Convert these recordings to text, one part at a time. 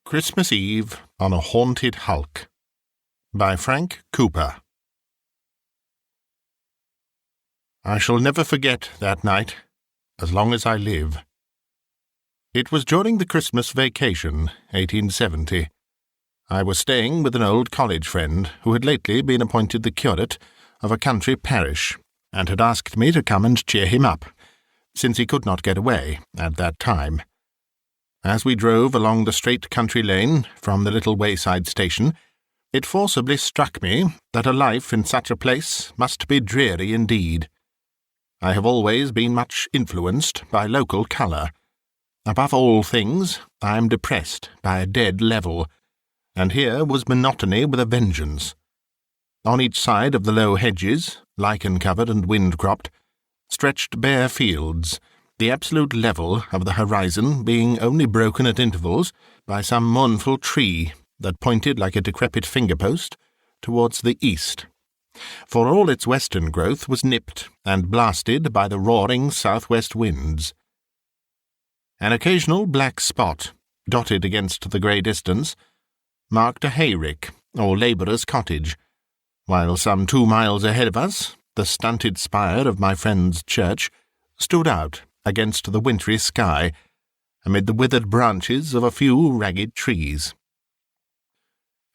Christmas Eve on a Haunted Hulk by Frank Cooper. I shall never forget that night, as long as I live. It was during the Christmas vacation, 1870. I was staying with an old college friend who had lately been appointed the curate of a country parish, and had asked me to come and cheer him up, since he could not get away at that time. As we drove along the straight country lane from the little wayside station, it forcibly struck me that a life in such a place must be dreary indeed. I have always been much influenced by local colour. Above all things, I am depressed by a dead level, and here was monotony with a vengeance. On each side of the low hedges, lichen-covered and wind-cropped, stretched bare fields, the absolute level of the horizon being only broken at intervals by some mournful tree that pointed like a decrepit finger-post towards the east, for all its western growth was nipped and blasted by the roaring south-west winds. An occasional black spot, dotted against the grey distance, marked a hayrick or labourer's cottage, while some 2 miles ahead of us the stunted spire of my friend's church stood out against the wintry sky, amid the withered branches of a few ragged trees.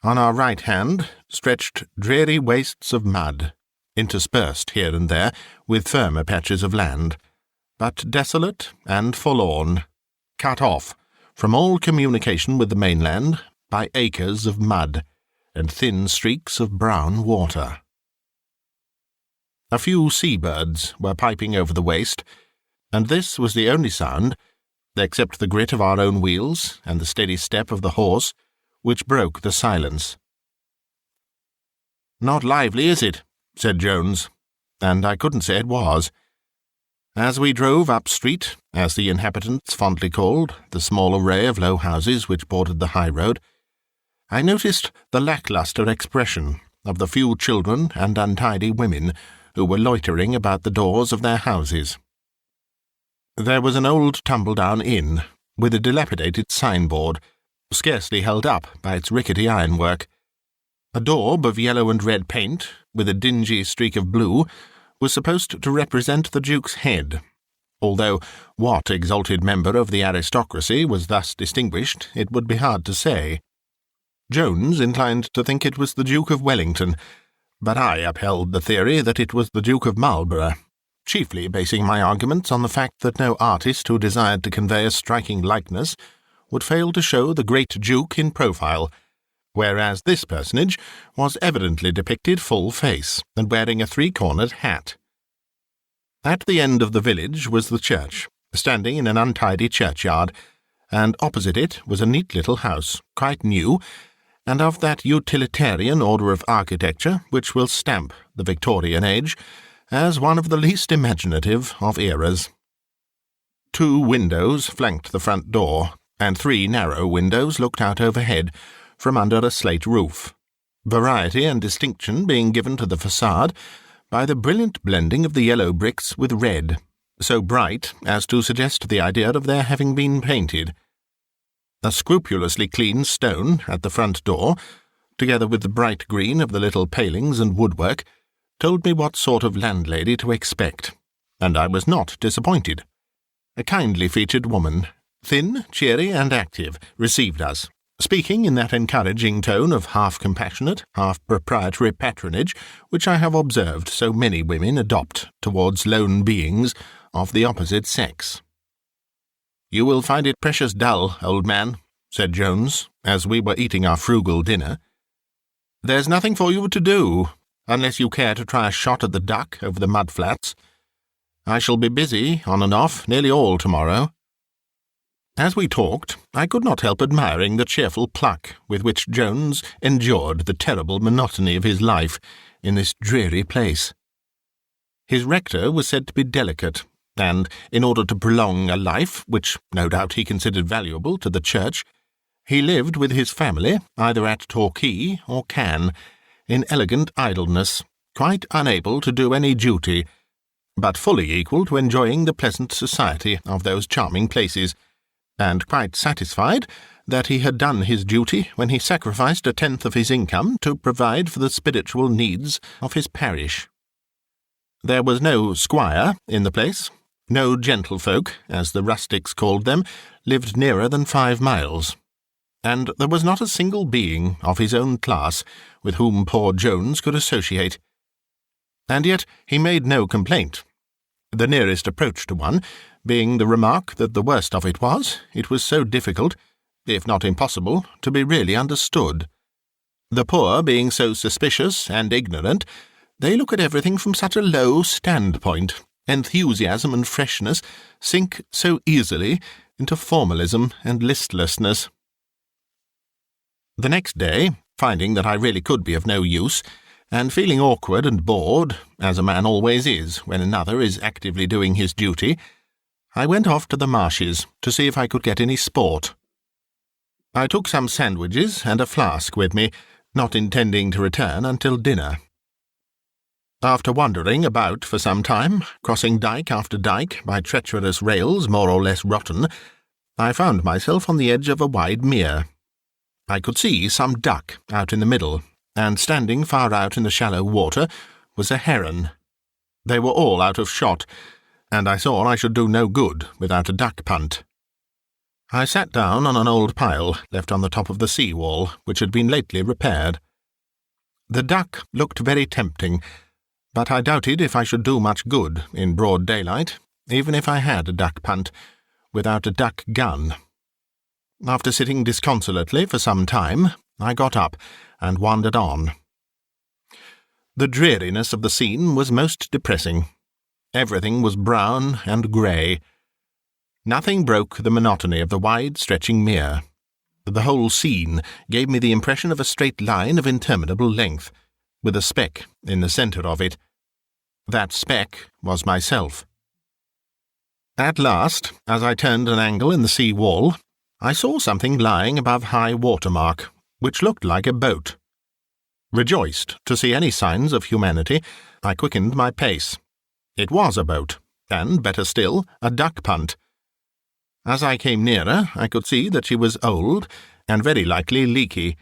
On our right hand stretched dreary wastes of mud, interspersed here and there with firmer patches of land, but desolate and forlorn, cut off from all communication with the mainland by acres of mud and thin streaks of brown water. A few seabirds were piping over the waste, and this was the only sound, except the grit of our own wheels and the steady step of the horse, which broke the silence. "Not lively, is it?" said Jones, and I couldn't say it was. As we drove up street, as the inhabitants fondly called the small array of low houses which bordered the high road, I noticed the lacklustre expression of the few children and untidy women who were loitering about the doors of their houses. There was an old tumble-down inn, with a dilapidated signboard, scarcely held up by its rickety ironwork. A daub of yellow and red paint, with a dingy streak of blue, was supposed to represent the Duke's head, although what exalted member of the aristocracy was thus distinguished it would be hard to say. Jones inclined to think it was the Duke of Wellington, but I upheld the theory that it was the Duke of Marlborough, chiefly basing my arguments on the fact that no artist who desired to convey a striking likeness would fail to show the great Duke in profile, whereas this personage was evidently depicted full face and wearing a 3-cornered hat. At the end of the village was the church, standing in an untidy churchyard, and opposite it was a neat little house, quite new, and of that utilitarian order of architecture which will stamp the Victorian age as one of the least imaginative of eras. 2 windows flanked the front door, and 3 narrow windows looked out overhead from under a slate roof, variety and distinction being given to the facade by the brilliant blending of the yellow bricks with red, so bright as to suggest the idea of their having been painted. A scrupulously clean stone at the front door, together with the bright green of the little palings and woodwork, told me what sort of landlady to expect, and I was not disappointed. A kindly-featured woman, thin, cheery, and active, received us, speaking in that encouraging tone of half-compassionate, half-proprietary patronage which I have observed so many women adopt towards lone beings of the opposite sex. "You will find it precious dull, old man," said Jones, as we were eating our frugal dinner. "There's nothing for you to do, unless you care to try a shot at the duck over the mud-flats. I shall be busy, on and off, nearly all tomorrow." As we talked, I could not help admiring the cheerful pluck with which Jones endured the terrible monotony of his life in this dreary place. His rector was said to be delicate, and, in order to prolong a life which no doubt he considered valuable to the church, he lived with his family either at Torquay or Cannes, in elegant idleness, quite unable to do any duty, but fully equal to enjoying the pleasant society of those charming places, and quite satisfied that he had done his duty when he sacrificed 1/10 of his income to provide for the spiritual needs of his parish. There was no squire in the place. No gentlefolk, as the rustics called them, lived nearer than 5 miles, and there was not a single being of his own class with whom poor Jones could associate. And yet he made no complaint, the nearest approach to one being the remark that the worst of it was so difficult, if not impossible, to be really understood. The poor being so suspicious and ignorant, they look at everything from such a low standpoint. Enthusiasm and freshness sink so easily into formalism and listlessness. The next day, finding that I really could be of no use, and feeling awkward and bored, as a man always is when another is actively doing his duty, I went off to the marshes to see if I could get any sport. I took some sandwiches and a flask with me, not intending to return until dinner. After wandering about for some time, crossing dyke after dyke by treacherous rails more or less rotten, I found myself on the edge of a wide mere. I could see some duck out in the middle, and standing far out in the shallow water was a heron. They were all out of shot, and I saw I should do no good without a duck punt. I sat down on an old pile left on the top of the sea wall, which had been lately repaired. The duck looked very tempting, but I doubted if I should do much good in broad daylight, even if I had a duck punt, without a duck gun. After sitting disconsolately for some time, I got up and wandered on. The dreariness of the scene was most depressing. Everything was brown and grey. Nothing broke the monotony of the wide-stretching mere. The whole scene gave me the impression of a straight line of interminable length, with a speck in the centre of it. That speck was myself. At last, as I turned an angle in the sea wall, I saw something lying above high water mark, which looked like a boat. Rejoiced to see any signs of humanity, I quickened my pace. It was a boat, and, better still, a duck punt. As I came nearer, I could see that she was old, and very likely leaky.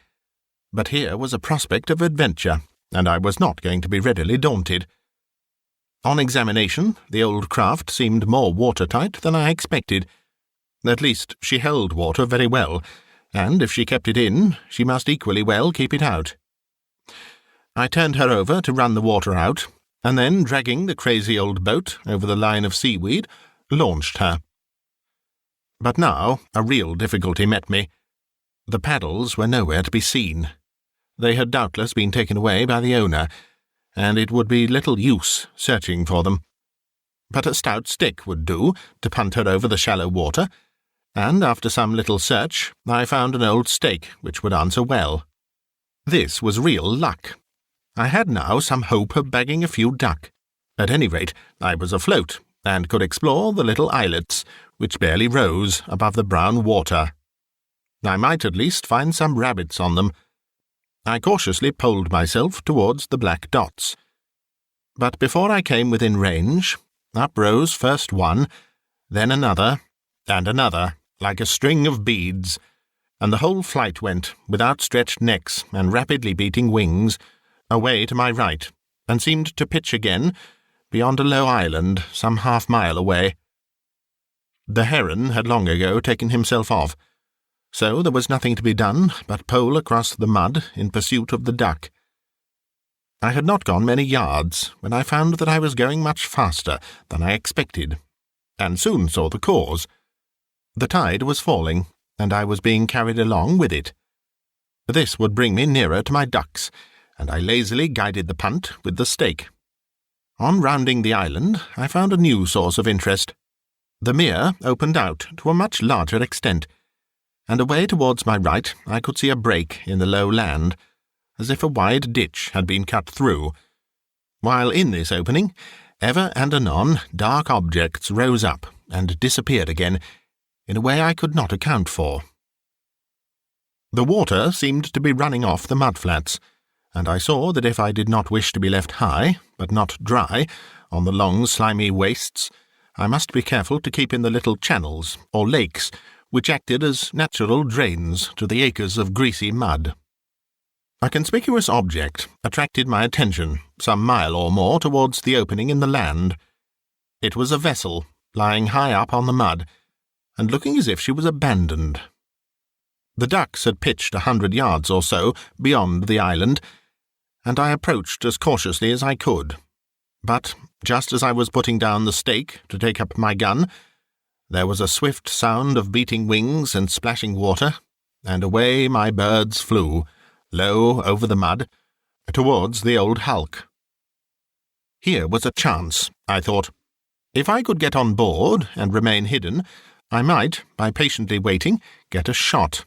But here was a prospect of adventure, and I was not going to be readily daunted. On examination, the old craft seemed more watertight than I expected. At least she held water very well, and if she kept it in, she must equally well keep it out. I turned her over to run the water out, and then, dragging the crazy old boat over the line of seaweed, launched her. But now a real difficulty met me. The paddles were nowhere to be seen. They had doubtless been taken away by the owner, and it would be little use searching for them. But a stout stick would do to punt her over the shallow water, and after some little search I found an old stake which would answer well. This was real luck. I had now some hope of bagging a few duck. At any rate, I was afloat, and could explore the little islets which barely rose above the brown water. I might at least find some rabbits on them. I cautiously poled myself towards the black dots. But before I came within range, up rose first one, then another, and another, like a string of beads, and the whole flight went, with outstretched necks and rapidly beating wings, away to my right, and seemed to pitch again beyond a low island some half-mile away. The heron had long ago taken himself off, so there was nothing to be done but pole across the mud in pursuit of the duck. I had not gone many yards when I found that I was going much faster than I expected, and soon saw the cause. The tide was falling, and I was being carried along with it. This would bring me nearer to my ducks, and I lazily guided the punt with the stake. On rounding the island, I found a new source of interest. The mere opened out to a much larger extent, and away towards my right I could see a break in the low land, as if a wide ditch had been cut through, while in this opening, ever and anon, dark objects rose up and disappeared again, in a way I could not account for. The water seemed to be running off the mudflats, and I saw that if I did not wish to be left high, but not dry, on the long slimy wastes, I must be careful to keep in the little channels or lakes which acted as natural drains to the acres of greasy mud. A conspicuous object attracted my attention some mile or more towards the opening in the land. It was a vessel, lying high up on the mud, and looking as if she was abandoned. The ducks had pitched 100 yards or so beyond the island, and I approached as cautiously as I could. But just as I was putting down the stake to take up my gun, there was a swift sound of beating wings and splashing water, and away my birds flew, low over the mud, towards the old hulk. Here was a chance, I thought. If I could get on board and remain hidden, I might, by patiently waiting, get a shot.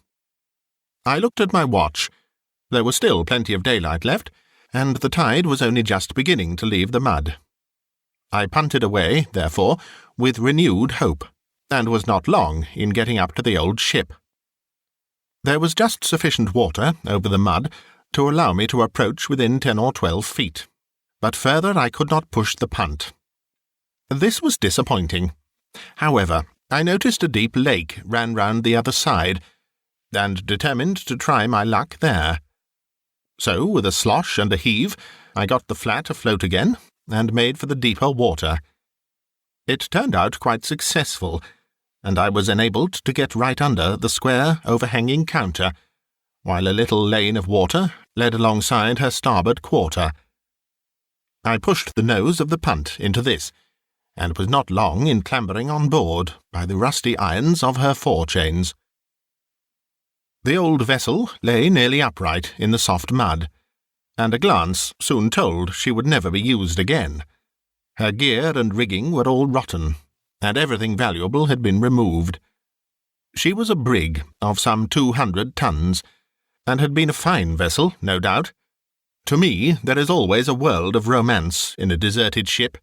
I looked at my watch. There was still plenty of daylight left, and the tide was only just beginning to leave the mud. I punted away, therefore, with renewed hope, and was not long in getting up to the old ship. There was just sufficient water over the mud to allow me to approach within 10 or 12 feet, but further I could not push the punt. This was disappointing. However, I noticed a deep lake ran round the other side, and determined to try my luck there. So, with a slosh and a heave, I got the flat afloat again, and made for the deeper water. It turned out quite successful, and I was enabled to get right under the square overhanging counter, while a little lane of water led alongside her starboard quarter. I pushed the nose of the punt into this, and was not long in clambering on board by the rusty irons of her forechains. The old vessel lay nearly upright in the soft mud, and a glance soon told she would never be used again. Her gear and rigging were all rotten, and everything valuable had been removed. She was a brig of some 200 tons, and had been a fine vessel, no doubt. To me there is always a world of romance in a deserted ship.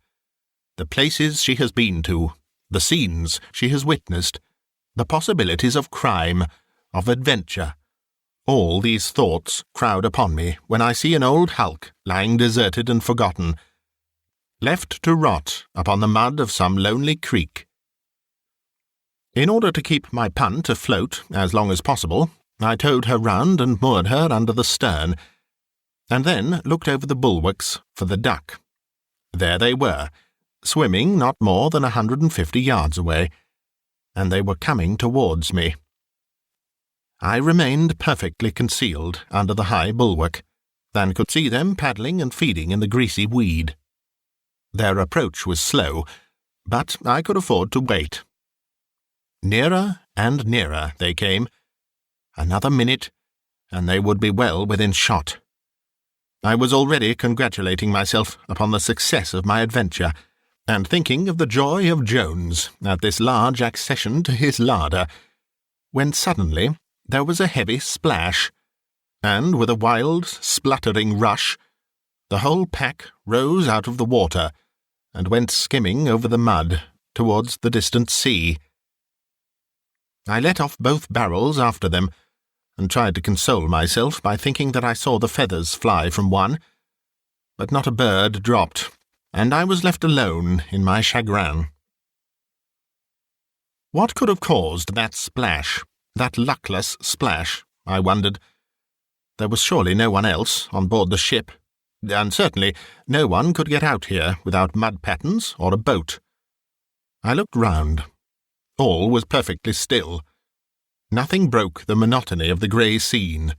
The places she has been to, the scenes she has witnessed, the possibilities of crime, of adventure. All these thoughts crowd upon me when I see an old hulk lying deserted and forgotten, left to rot upon the mud of some lonely creek. In order to keep my punt afloat as long as possible, I towed her round and moored her under the stern, and then looked over the bulwarks for the duck. There they were, swimming not more than 150 yards away, and they were coming towards me. I remained perfectly concealed under the high bulwark, and could see them paddling and feeding in the greasy weed. Their approach was slow, but I could afford to wait. Nearer and nearer they came. Another minute, and they would be well within shot. I was already congratulating myself upon the success of my adventure, and thinking of the joy of Jones at this large accession to his larder, when suddenly there was a heavy splash, and with a wild, spluttering rush, the whole pack rose out of the water and went skimming over the mud towards the distant sea. I let off both barrels after them, and tried to console myself by thinking that I saw the feathers fly from one, but not a bird dropped, and I was left alone in my chagrin. What could have caused that splash, that luckless splash, I wondered. There was surely no one else on board the ship, and certainly no one could get out here without mud patterns or a boat. I looked round. All was perfectly still. Nothing broke the monotony of the grey scene.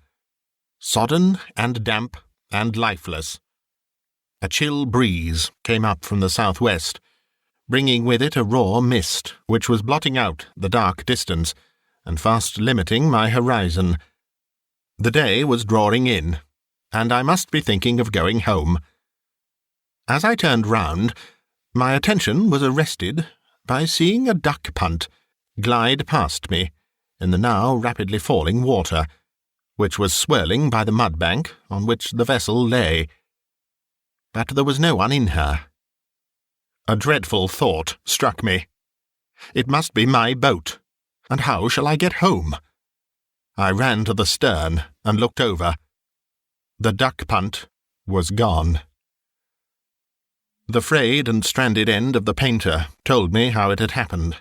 Sodden and damp and lifeless. A chill breeze came up from the southwest, bringing with it a raw mist which was blotting out the dark distance and fast limiting my horizon. The day was drawing in, and I must be thinking of going home. As I turned round, my attention was arrested by seeing a duck punt glide past me in the now rapidly falling water, which was swirling by the mud bank on which the vessel lay. But there was no one in her. A dreadful thought struck me. It must be my boat, and how shall I get home? I ran to the stern and looked over. The duck punt was gone. The frayed and stranded end of the painter told me how it had happened.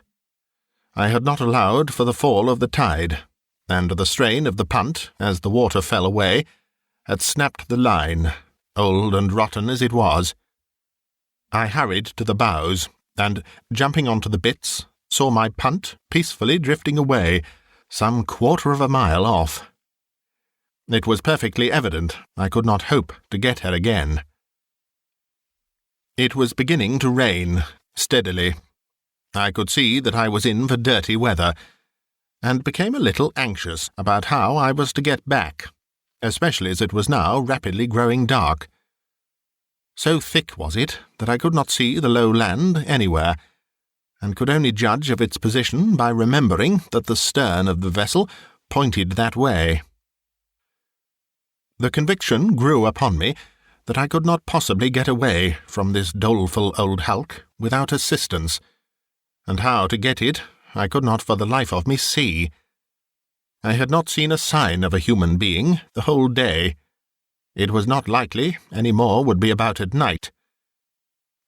I had not allowed for the fall of the tide, and the strain of the punt, as the water fell away, had snapped the line, old and rotten as it was. I hurried to the bows, and, jumping onto the bitts, saw my punt peacefully drifting away, some quarter of a mile off. It was perfectly evident I could not hope to get her again. It was beginning to rain, steadily. I could see that I was in for dirty weather, and became a little anxious about how I was to get back, especially as it was now rapidly growing dark. So thick was it that I could not see the low land anywhere, and could only judge of its position by remembering that the stern of the vessel pointed that way. The conviction grew upon me that I could not possibly get away from this doleful old hulk without assistance, and how to get it I could not for the life of me see. I had not seen a sign of a human being the whole day. It was not likely any more would be about at night.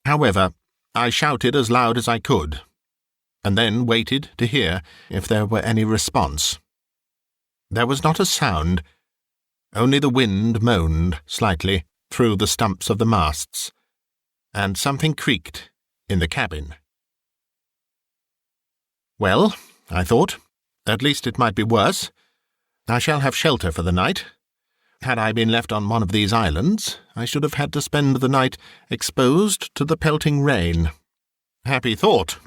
However, I shouted as loud as I could, and then waited to hear if there were any response. There was not a sound. Only the wind moaned slightly through the stumps of the masts, and something creaked in the cabin. Well, I thought, at least it might be worse. I shall have shelter for the night. Had I been left on one of these islands, I should have had to spend the night exposed to the pelting rain. Happy thought!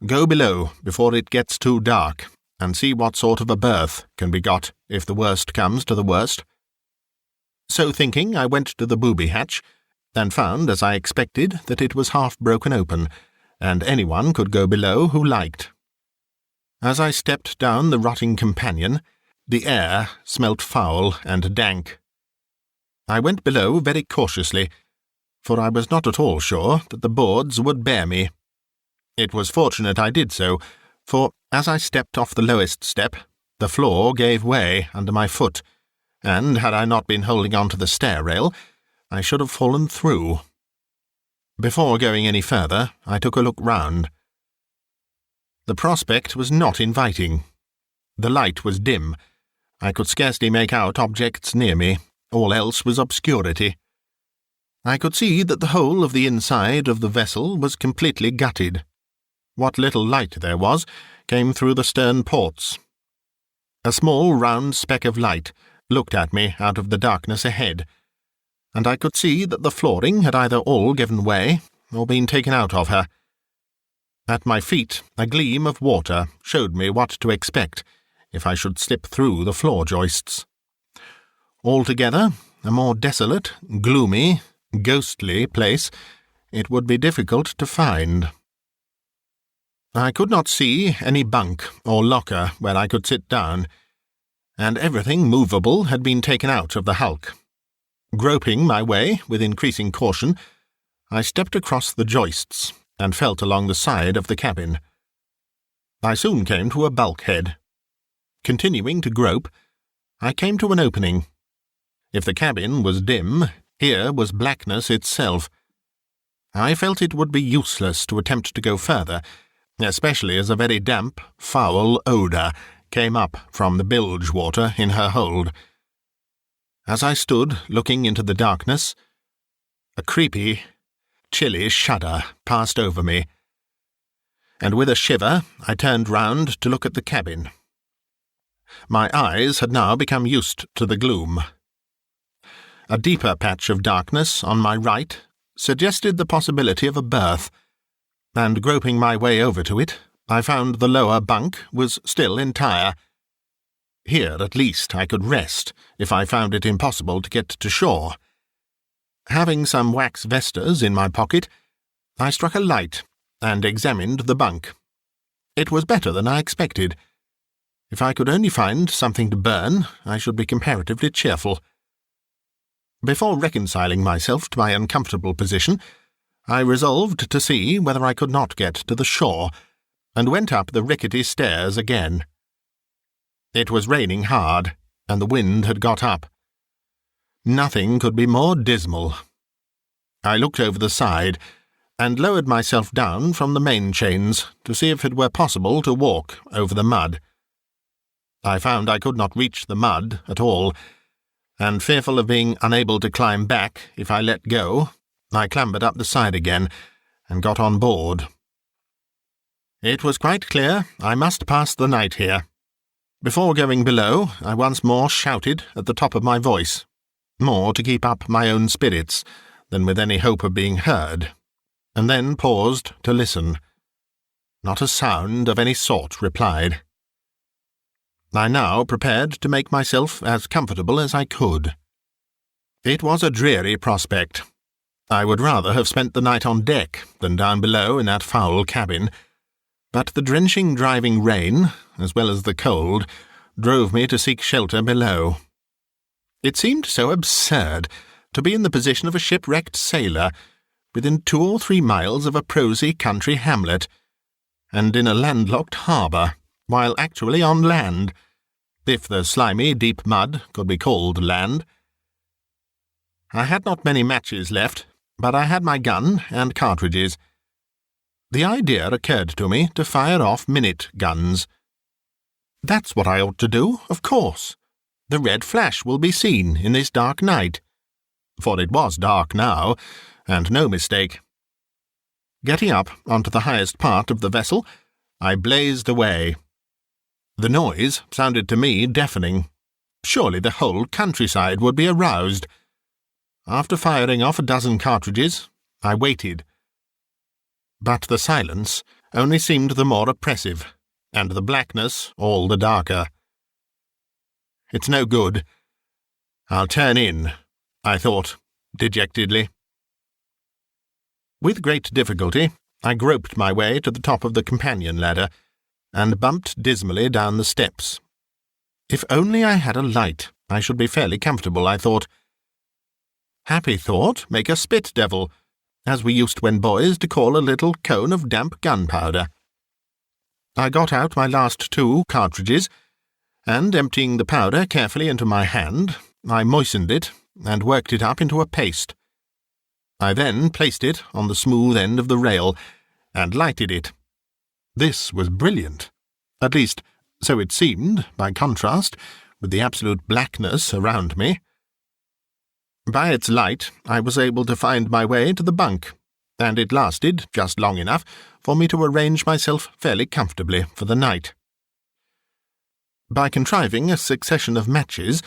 Go below before it gets too dark, and see what sort of a berth can be got if the worst comes to the worst. So thinking, I went to the booby hatch, and found, as I expected, that it was half broken open, and anyone could go below who liked. As I stepped down the rotting companion, the air smelt foul and dank. I went below very cautiously, for I was not at all sure that the boards would bear me. It was fortunate I did so, for, as I stepped off the lowest step, the floor gave way under my foot, and, had I not been holding on to the stair rail, I should have fallen through. Before going any further, I took a look round. The prospect was not inviting. The light was dim. I could scarcely make out objects near me. All else was obscurity. I could see that the whole of the inside of the vessel was completely gutted. What little light there was came through the stern ports. A small round speck of light looked at me out of the darkness ahead, and I could see that the flooring had either all given way or been taken out of her. At my feet a gleam of water showed me what to expect if I should slip through the floor joists. Altogether, a more desolate, gloomy, ghostly place it would be difficult to find. I could not see any bunk or locker where I could sit down, and everything movable had been taken out of the hulk. Groping my way with increasing caution, I stepped across the joists and felt along the side of the cabin. I soon came to a bulkhead. Continuing to grope, I came to an opening. If the cabin was dim, here was blackness itself. I felt it would be useless to attempt to go further, especially as a very damp, foul odour came up from the bilge water in her hold. As I stood looking into the darkness, a creepy, chilly shudder passed over me, and with a shiver I turned round to look at the cabin. My eyes had now become used to the gloom. A deeper patch of darkness on my right suggested the possibility of a berth, and groping my way over to it, I found the lower bunk was still entire. Here, at least, I could rest, if I found it impossible to get to shore. Having some wax vestas in my pocket, I struck a light and examined the bunk. It was better than I expected. If I could only find something to burn, I should be comparatively cheerful. Before reconciling myself to my uncomfortable position, I resolved to see whether I could not get to the shore, and went up the rickety stairs again. It was raining hard, and the wind had got up. Nothing could be more dismal. I looked over the side, and lowered myself down from the main chains to see if it were possible to walk over the mud. I found I could not reach the mud at all, and fearful of being unable to climb back if I let go, I clambered up the side again and got on board. It was quite clear I must pass the night here. Before going below, I once more shouted at the top of my voice, more to keep up my own spirits than with any hope of being heard, and then paused to listen. Not a sound of any sort replied. I now prepared to make myself as comfortable as I could. It was a dreary prospect. I would rather have spent the night on deck than down below in that foul cabin, but the drenching driving rain, as well as the cold, drove me to seek shelter below. It seemed so absurd to be in the position of a shipwrecked sailor, within 2 or 3 miles of a prosy country hamlet, and in a landlocked harbour, while actually on land, if the slimy, deep mud could be called land. I had not many matches left, but I had my gun and cartridges. The idea occurred to me to fire off minute guns. That's what I ought to do, of course. The red flash will be seen in this dark night. For it was dark now, and no mistake. Getting up onto the highest part of the vessel, I blazed away. The noise sounded to me deafening. Surely the whole countryside would be aroused. After firing off a dozen cartridges, I waited. But the silence only seemed the more oppressive, and the blackness all the darker. It's no good. I'll turn in, I thought, dejectedly. With great difficulty, I groped my way to the top of the companion ladder, and bumped dismally down the steps. If only I had a light, I should be fairly comfortable, I thought. Happy thought, make a spit devil, as we used when boys to call a little cone of damp gunpowder. I got out my last 2 cartridges, and emptying the powder carefully into my hand, I moistened it and worked it up into a paste. I then placed it on the smooth end of the rail and lighted it. This was brilliant. At least, so it seemed, by contrast, with the absolute blackness around me. By its light, I was able to find my way to the bunk, and it lasted just long enough for me to arrange myself fairly comfortably for the night. By contriving a succession of matches,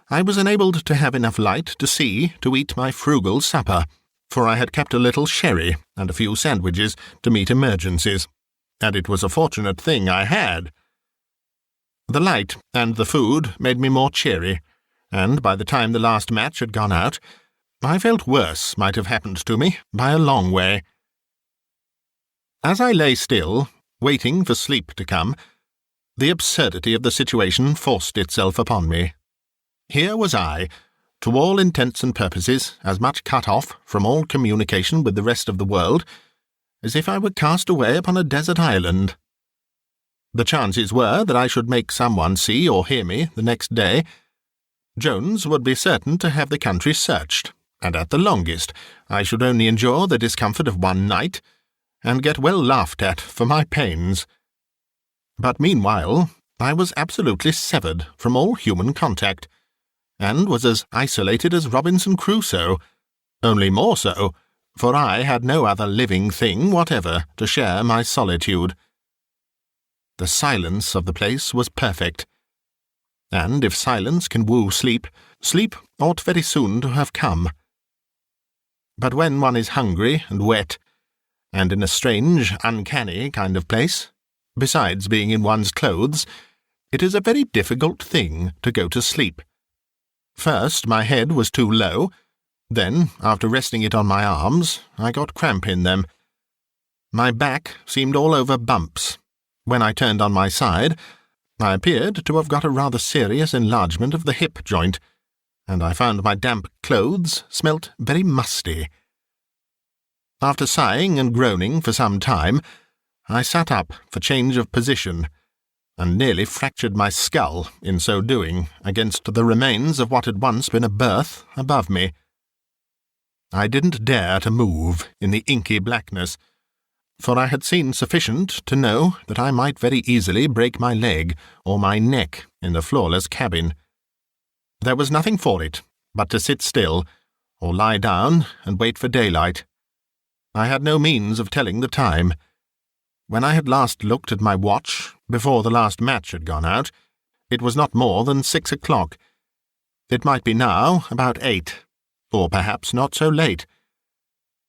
I was enabled to have enough light to see to eat my frugal supper, for I had kept a little sherry and a few sandwiches to meet emergencies, and it was a fortunate thing I had. The light and the food made me more cheery, and by the time the last match had gone out, I felt worse might have happened to me by a long way. As I lay still, waiting for sleep to come, the absurdity of the situation forced itself upon me. Here was I, to all intents and purposes, as much cut off from all communication with the rest of the world as if I were cast away upon a desert island. The chances were that I should make someone see or hear me the next day. Jones would be certain to have the country searched, and at the longest I should only endure the discomfort of one night, and get well laughed at for my pains. But meanwhile I was absolutely severed from all human contact, and was as isolated as Robinson Crusoe, only more so, for I had no other living thing whatever to share my solitude. The silence of the place was perfect, and if silence can woo sleep, sleep ought very soon to have come. But when one is hungry and wet, and in a strange, uncanny kind of place, besides being in one's clothes, it is a very difficult thing to go to sleep. First my head was too low, then, after resting it on my arms, I got cramp in them. My back seemed all over bumps. When I turned on my side, I appeared to have got a rather serious enlargement of the hip joint, and I found my damp clothes smelt very musty. After sighing and groaning for some time, I sat up for change of position, and nearly fractured my skull in so doing against the remains of what had once been a berth above me. I didn't dare to move in the inky blackness, for I had seen sufficient to know that I might very easily break my leg or my neck in the floorless cabin. There was nothing for it but to sit still, or lie down and wait for daylight. I had no means of telling the time. When I had last looked at my watch, before the last match had gone out, it was not more than 6 o'clock. It might be now about 8, or perhaps not so late.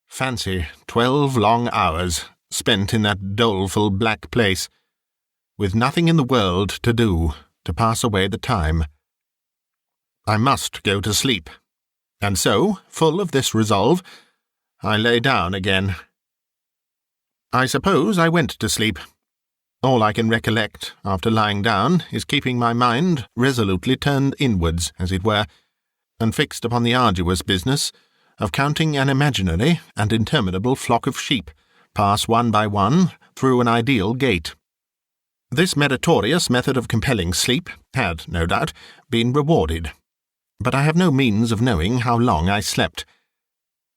Fancy 12 long hours spent in that doleful black place, with nothing in the world to do to pass away the time. I must go to sleep, and so, full of this resolve, I lay down again. I suppose I went to sleep. All I can recollect after lying down is keeping my mind resolutely turned inwards, as it were, and fixed upon the arduous business of counting an imaginary and interminable flock of sheep pass one by one through an ideal gate. This meritorious method of compelling sleep had, no doubt, been rewarded, but I have no means of knowing how long I slept,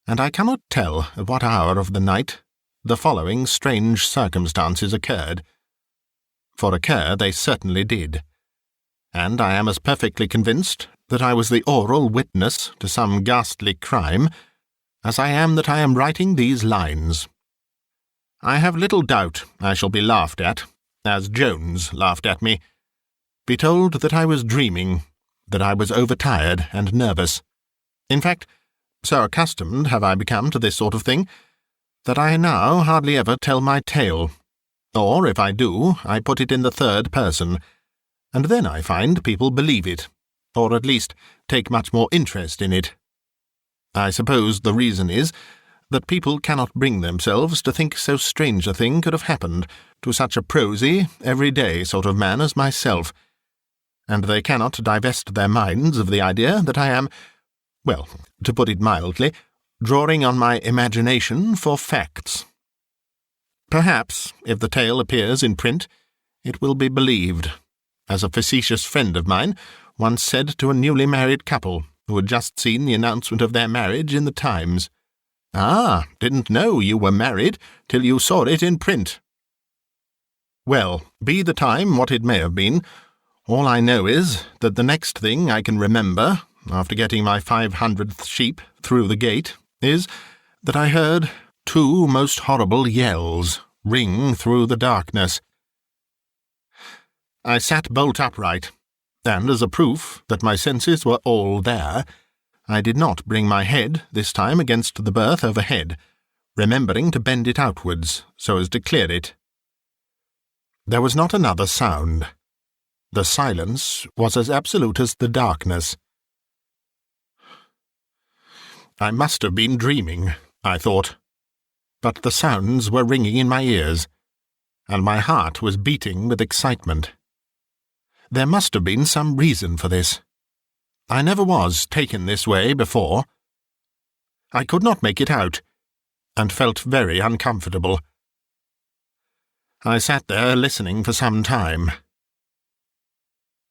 and I cannot tell at what hour of the night the following strange circumstances occurred. For occur they certainly did, and I am as perfectly convinced that I was the oral witness to some ghastly crime as I am that I am writing these lines. I have little doubt I shall be laughed at, as Jones laughed at me, be told that I was dreaming, that I was overtired and nervous. In fact, so accustomed have I become to this sort of thing, that I now hardly ever tell my tale, or if I do, I put it in the third person, and then I find people believe it, or at least take much more interest in it. I suppose the reason is that people cannot bring themselves to think so strange a thing could have happened to such a prosy, everyday sort of man as myself, and they cannot divest their minds of the idea that I am, well, to put it mildly, drawing on my imagination for facts. Perhaps, if the tale appears in print, it will be believed, as a facetious friend of mine once said to a newly married couple who had just seen the announcement of their marriage in the Times. "Ah, didn't know you were married till you saw it in print." Well, be the time what it may have been, all I know is that the next thing I can remember, after getting my 500th sheep through the gate, is that I heard 2 most horrible yells ring through the darkness. I sat bolt upright, and as a proof that my senses were all there, I did not bring my head this time against the berth overhead, remembering to bend it outwards so as to clear it. There was not another sound. The silence was as absolute as the darkness. I must have been dreaming, I thought, but the sounds were ringing in my ears, and my heart was beating with excitement. There must have been some reason for this. I never was taken this way before. I could not make it out, and felt very uncomfortable. I sat there listening for some time.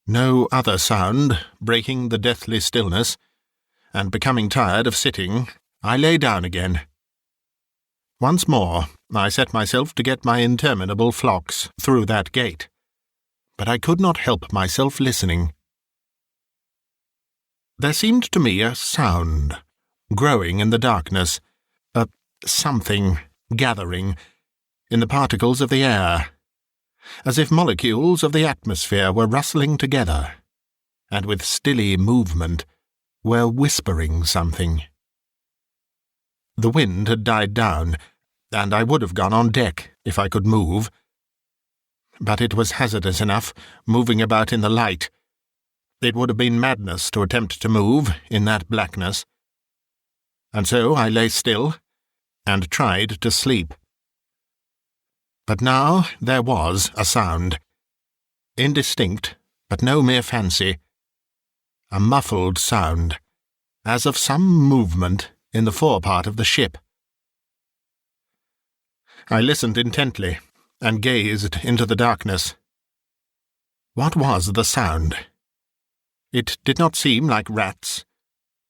No other sound breaking the deathly stillness, and becoming tired of sitting, I lay down again. Once more I set myself to get my interminable flocks through that gate, but I could not help myself listening. There seemed to me a sound, growing in the darkness, a something gathering in the particles of the air, as if molecules of the atmosphere were rustling together, and with stilly movement were whispering something. The wind had died down, and I would have gone on deck if I could move. But it was hazardous enough, moving about in the light. It would have been madness to attempt to move in that blackness. And so I lay still, and tried to sleep. But now there was a sound. Indistinct, but no mere fancy. A muffled sound, as of some movement in the forepart of the ship. I listened intently, and gazed into the darkness. What was the sound? It did not seem like rats.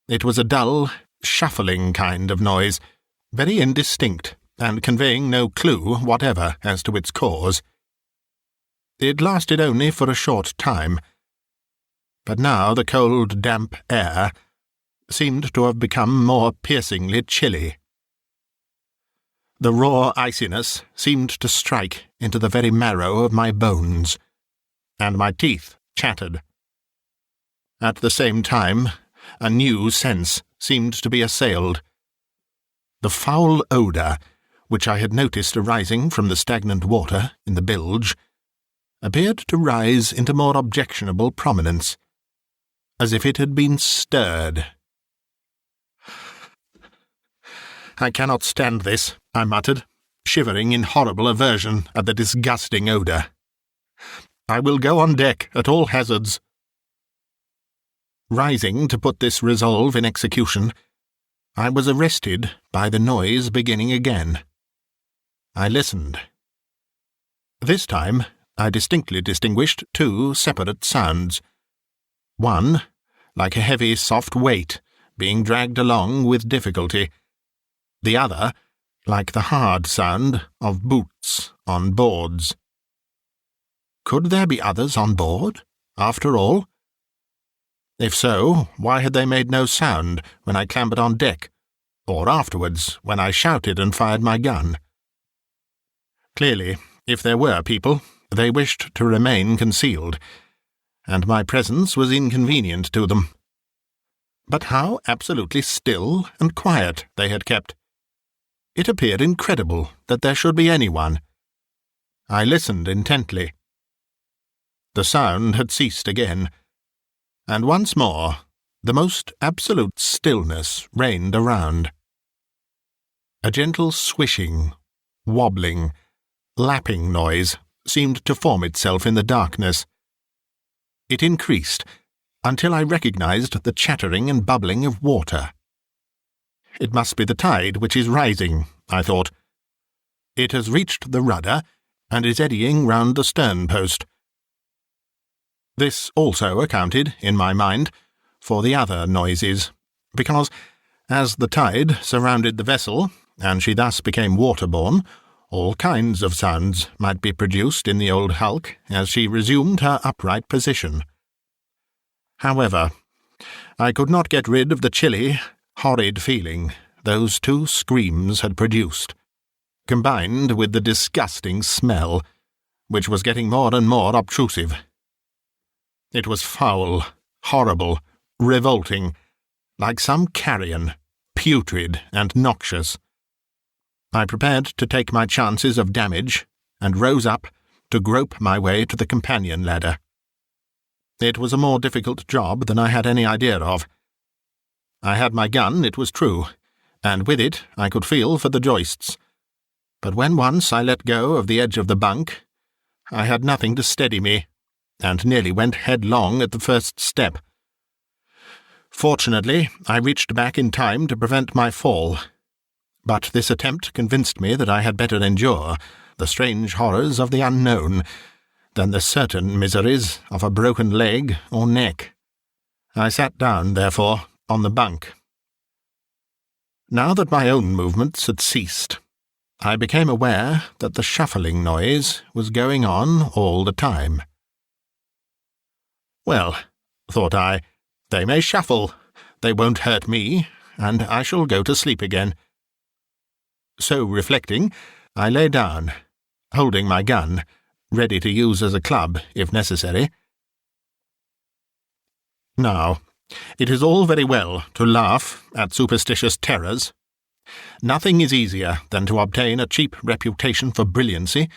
It was a dull, shuffling kind of noise, very indistinct, and conveying no clue whatever as to its cause. It lasted only for a short time, but now the cold, damp air seemed to have become more piercingly chilly. The raw iciness seemed to strike into the very marrow of my bones, and my teeth chattered. At the same time, a new sense seemed to be assailed. The foul odour, which I had noticed arising from the stagnant water in the bilge, appeared to rise into more objectionable prominence, as if it had been stirred. "I cannot stand this," I muttered, shivering in horrible aversion at the disgusting odour. "I will go on deck at all hazards." Rising to put this resolve in execution, I was arrested by the noise beginning again. I listened. This time I distinctly distinguished two separate sounds. One, like a heavy, soft weight, being dragged along with difficulty. The other, like the hard sound of boots on boards. Could there be others on board, after all? If so, why had they made no sound when I clambered on deck, or afterwards when I shouted and fired my gun? Clearly, if there were people, they wished to remain concealed, and my presence was inconvenient to them. But how absolutely still and quiet they had kept! It appeared incredible that there should be anyone. I listened intently. The sound had ceased again, and once more the most absolute stillness reigned around. A gentle swishing, wobbling, lapping noise seemed to form itself in the darkness. It increased until I recognized the chattering and bubbling of water. It must be the tide which is rising, I thought. It has reached the rudder and is eddying round the stern post. This also accounted, in my mind, for the other noises, because, as the tide surrounded the vessel, and she thus became waterborne, all kinds of sounds might be produced in the old hulk as she resumed her upright position. However, I could not get rid of the chilly, horrid feeling those two screams had produced, combined with the disgusting smell, which was getting more and more obtrusive. It was foul, horrible, revolting, like some carrion, putrid and noxious. I prepared to take my chances of damage, and rose up to grope my way to the companion ladder. It was a more difficult job than I had any idea of. I had my gun, it was true, and with it I could feel for the joists. But when once I let go of the edge of the bunk, I had nothing to steady me, and nearly went headlong at the first step. Fortunately, I reached back in time to prevent my fall, but this attempt convinced me that I had better endure the strange horrors of the unknown than the certain miseries of a broken leg or neck. I sat down, therefore, on the bunk. Now that my own movements had ceased, I became aware that the shuffling noise was going on all the time. Well, thought I, they may shuffle, they won't hurt me, and I shall go to sleep again. So reflecting, I lay down, holding my gun, ready to use as a club if necessary. Now, it is all very well to laugh at superstitious terrors. Nothing is easier than to obtain a cheap reputation for brilliancy,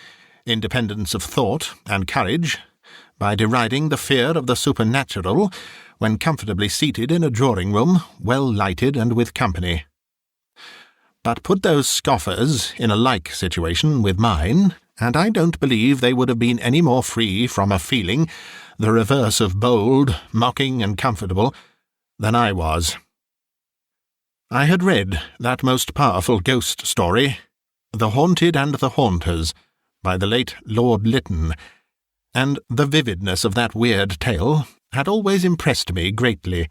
independence of thought, and courage, by deriding the fear of the supernatural when comfortably seated in a drawing-room, well lighted and with company. But put those scoffers in a like situation with mine, and I don't believe they would have been any more free from a feeling, the reverse of bold, mocking, and comfortable, than I was. I had read that most powerful ghost story, The Haunted and the Haunters, by the late Lord Lytton, and the vividness of that weird tale had always impressed me greatly.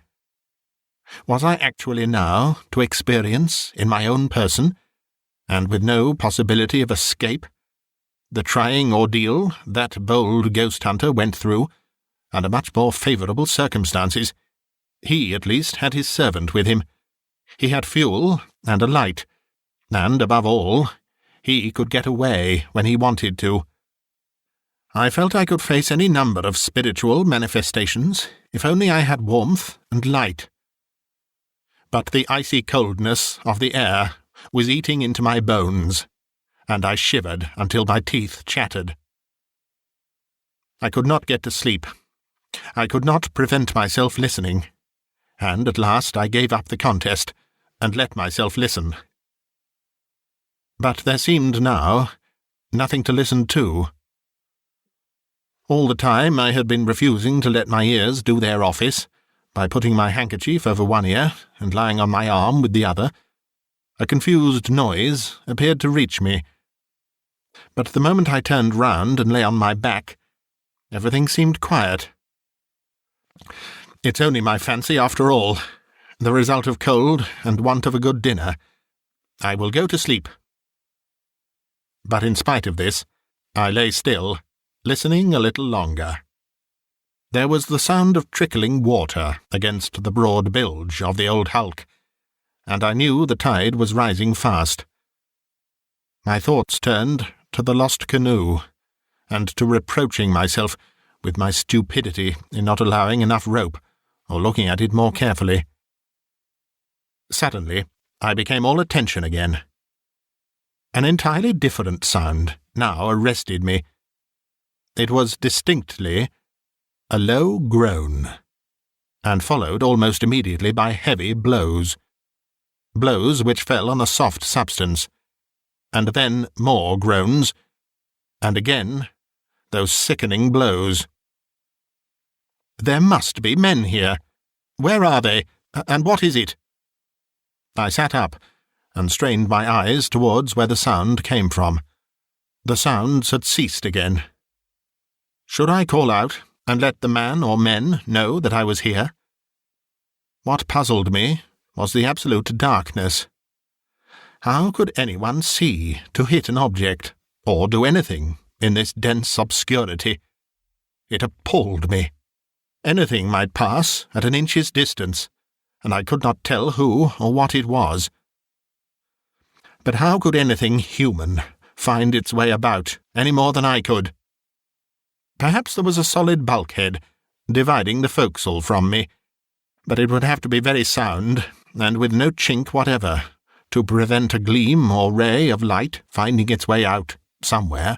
Was I actually now to experience, in my own person, and with no possibility of escape, the trying ordeal that bold ghost hunter went through, under much more favourable circumstances? He, at least, had his servant with him. He had fuel and a light, and, above all, he could get away when he wanted to. I felt I could face any number of spiritual manifestations, if only I had warmth and light. But the icy coldness of the air was eating into my bones, and I shivered until my teeth chattered. I could not get to sleep. I could not prevent myself listening, and at last I gave up the contest and let myself listen. But there seemed now nothing to listen to. All the time I had been refusing to let my ears do their office, by putting my handkerchief over one ear and lying on my arm with the other, a confused noise appeared to reach me. But the moment I turned round and lay on my back, everything seemed quiet. It's only my fancy, after all, the result of cold and want of a good dinner. I will go to sleep. But in spite of this, I lay still, listening a little longer. There was the sound of trickling water against the broad bilge of the old hulk, and I knew the tide was rising fast. My thoughts turned to the lost canoe, and to reproaching myself with my stupidity in not allowing enough rope, or looking at it more carefully. Suddenly, I became all attention again. An entirely different sound now arrested me. It was distinctly a low groan, and followed almost immediately by heavy blows. Blows which fell on a soft substance, and then more groans, and again those sickening blows. There must be men here. Where are they, and what is it? I sat up, and strained my eyes towards where the sound came from. The sounds had ceased again. Should I call out, and let the man or men know that I was here? What puzzled me was the absolute darkness. How could anyone see to hit an object, or do anything, in this dense obscurity? It appalled me. Anything might pass at an inch's distance, and I could not tell who or what it was. But how could anything human find its way about any more than I could? Perhaps there was a solid bulkhead dividing the forecastle from me, but it would have to be very sound, and with no chink whatever, to prevent a gleam or ray of light finding its way out somewhere.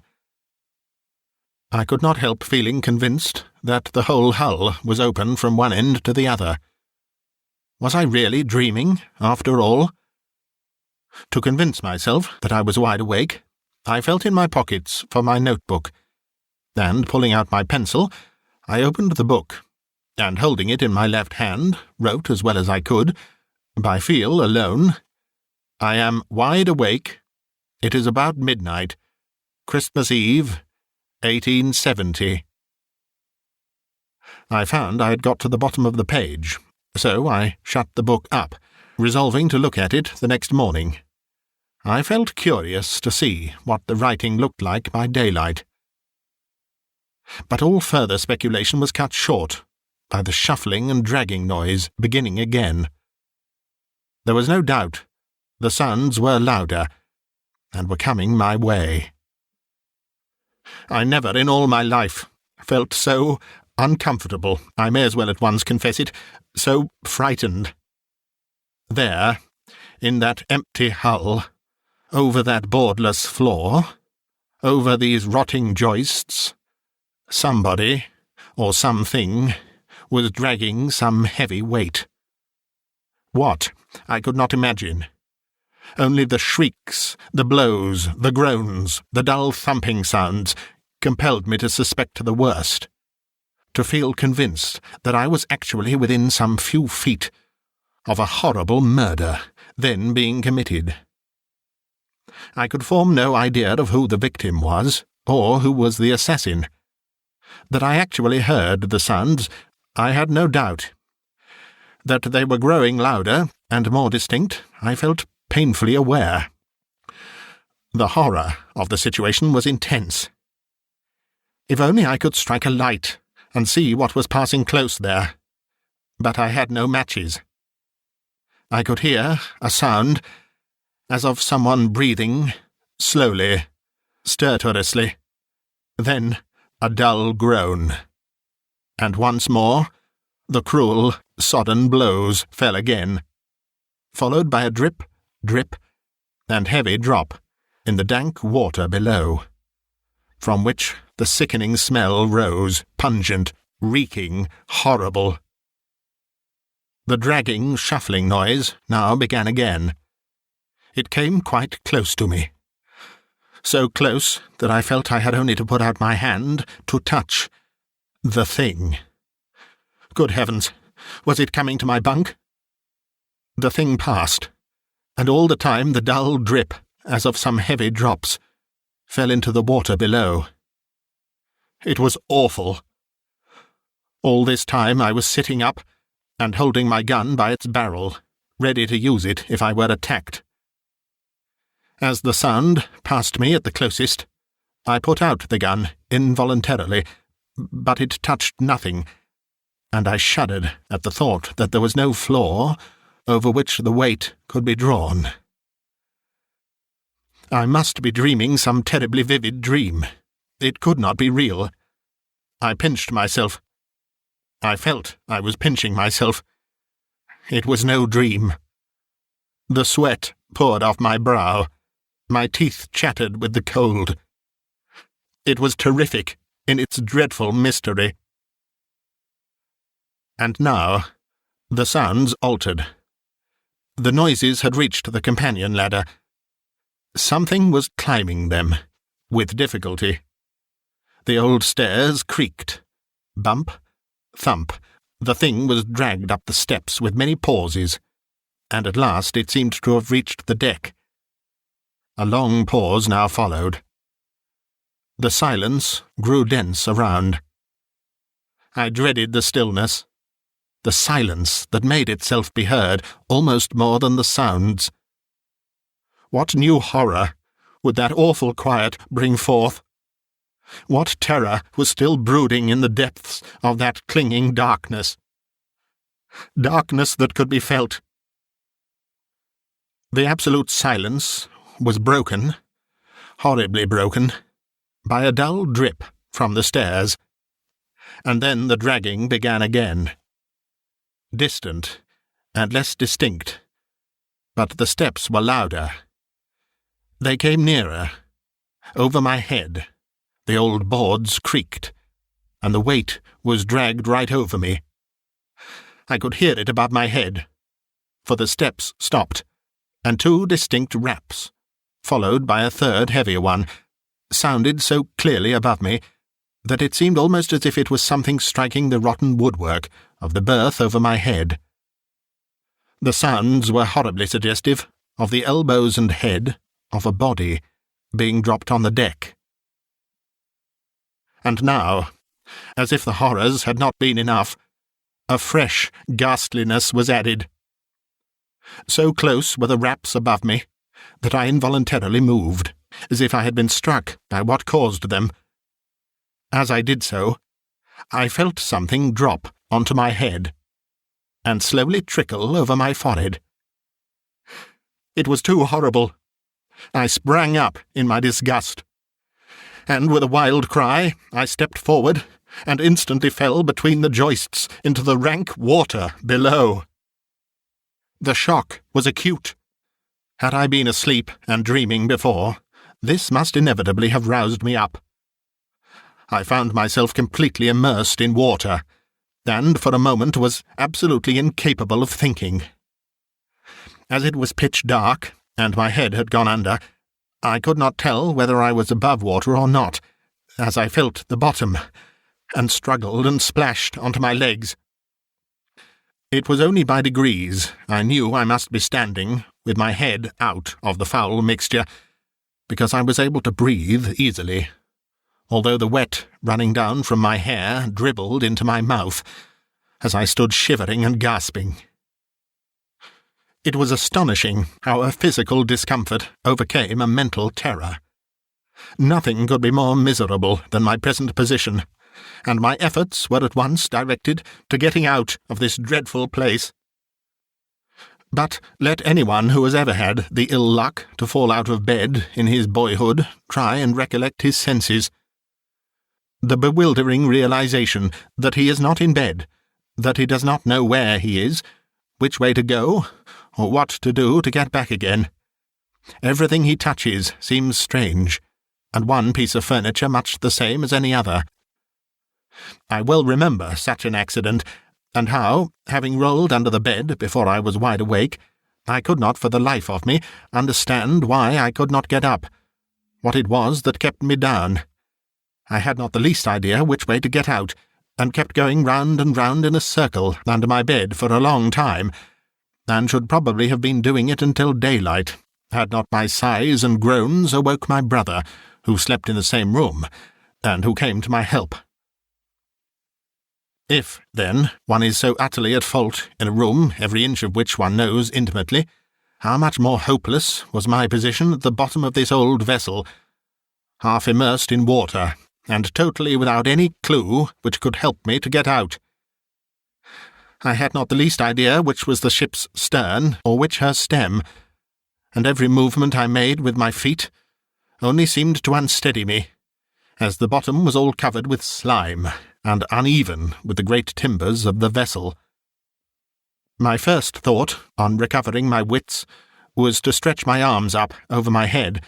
I could not help feeling convinced that the whole hull was open from one end to the other. Was I really dreaming, after all? To convince myself that I was wide awake, I felt in my pockets for my notebook, and, pulling out my pencil, I opened the book, and, holding it in my left hand, wrote as well as I could, by feel alone, I am wide awake. It is about midnight. Christmas Eve, 1870. I found I had got to the bottom of the page, so I shut the book up, resolving to look at it the next morning. I felt curious to see what the writing looked like by daylight. But all further speculation was cut short by the shuffling and dragging noise beginning again. There was no doubt the sounds were louder, and were coming my way. I never in all my life felt so uncomfortable, I may as well at once confess it, so frightened. There, in that empty hull, over that boardless floor, over these rotting joists, somebody, or something, was dragging some heavy weight. What, I could not imagine. Only the shrieks, the blows, the groans, the dull thumping sounds compelled me to suspect the worst, to feel convinced that I was actually within some few feet of a horrible murder then being committed. I could form no idea of who the victim was, or who was the assassin. That I actually heard the sounds, I had no doubt. That they were growing louder and more distinct, I felt painfully aware. The horror of the situation was intense. If only I could strike a light and see what was passing close there. But I had no matches. I could hear a sound as of someone breathing, slowly, stertorously, then a dull groan. And once more the cruel, sodden blows fell again, followed by a drip, drip, and heavy drop in the dank water below, from which the sickening smell rose, pungent, reeking, horrible. The dragging, shuffling noise now began again. It came quite close to me, so close that I felt I had only to put out my hand to touch the thing. Good heavens, was it coming to my bunk? The thing passed, and all the time the dull drip, as of some heavy drops, fell into the water below. It was awful. All this time I was sitting up and holding my gun by its barrel, ready to use it if I were attacked. As the sound passed me at the closest, I put out the gun involuntarily, but it touched nothing, and I shuddered at the thought that there was no floor over which the weight could be drawn. I must be dreaming some terribly vivid dream. It could not be real. I pinched myself. I felt I was pinching myself. It was no dream. The sweat poured off my brow. My teeth chattered with the cold. It was terrific in its dreadful mystery. And now the sounds altered. The noises had reached the companion ladder. Something was climbing them, with difficulty. The old stairs creaked. Bump, thump. The thing was dragged up the steps with many pauses, and at last it seemed to have reached the deck. A long pause now followed. The silence grew dense around. I dreaded the stillness, the silence that made itself be heard almost more than the sounds. What new horror would that awful quiet bring forth? What terror was still brooding in the depths of that clinging darkness? Darkness that could be felt. The absolute silence was broken, horribly broken, by a dull drip from the stairs, and then the dragging began again. Distant and less distinct, but the steps were louder. They came nearer. Over my head, the old boards creaked, and the weight was dragged right over me. I could hear it above my head, for the steps stopped, and two distinct raps, followed by a third heavier one, sounded so clearly above me that it seemed almost as if it was something striking the rotten woodwork of the berth over my head. The sounds were horribly suggestive of the elbows and head of a body being dropped on the deck. And now, as if the horrors had not been enough, a fresh ghastliness was added. So close were the raps above me that I involuntarily moved, as if I had been struck by what caused them. As I did so, I felt something drop onto my head, and slowly trickle over my forehead. It was too horrible. I sprang up in my disgust, and with a wild cry I stepped forward and instantly fell between the joists into the rank water below. The shock was acute. Had I been asleep and dreaming before, this must inevitably have roused me up. I found myself completely immersed in water, and for a moment was absolutely incapable of thinking. As it was pitch dark, and my head had gone under, I could not tell whether I was above water or not, as I felt the bottom, and struggled and splashed onto my legs. It was only by degrees I knew I must be standing, with my head out of the foul mixture, because I was able to breathe easily, although the wet running down from my hair dribbled into my mouth, as I stood shivering and gasping, It was astonishing how a physical discomfort overcame a mental terror. Nothing could be more miserable than my present position, and my efforts were at once directed to getting out of this dreadful place. But let anyone who has ever had the ill luck to fall out of bed in his boyhood try and recollect his senses. The bewildering realization that he is not in bed, that he does not know where he is, which way to go, or what to do to get back again. Everything he touches seems strange, and one piece of furniture much the same as any other. I well remember such an accident, and how, having rolled under the bed before I was wide awake, I could not for the life of me understand why I could not get up, what it was that kept me down. I had not the least idea which way to get out, and kept going round and round in a circle under my bed for a long time, and should probably have been doing it until daylight, had not my sighs and groans awoke my brother, who slept in the same room, and who came to my help. If, then, one is so utterly at fault in a room every inch of which one knows intimately, how much more hopeless was my position at the bottom of this old vessel, half immersed in water, and totally without any clue which could help me to get out. I had not the least idea which was the ship's stern or which her stem, and every movement I made with my feet only seemed to unsteady me, as the bottom was all covered with slime, and uneven with the great timbers of the vessel. My first thought, on recovering my wits, was to stretch my arms up over my head,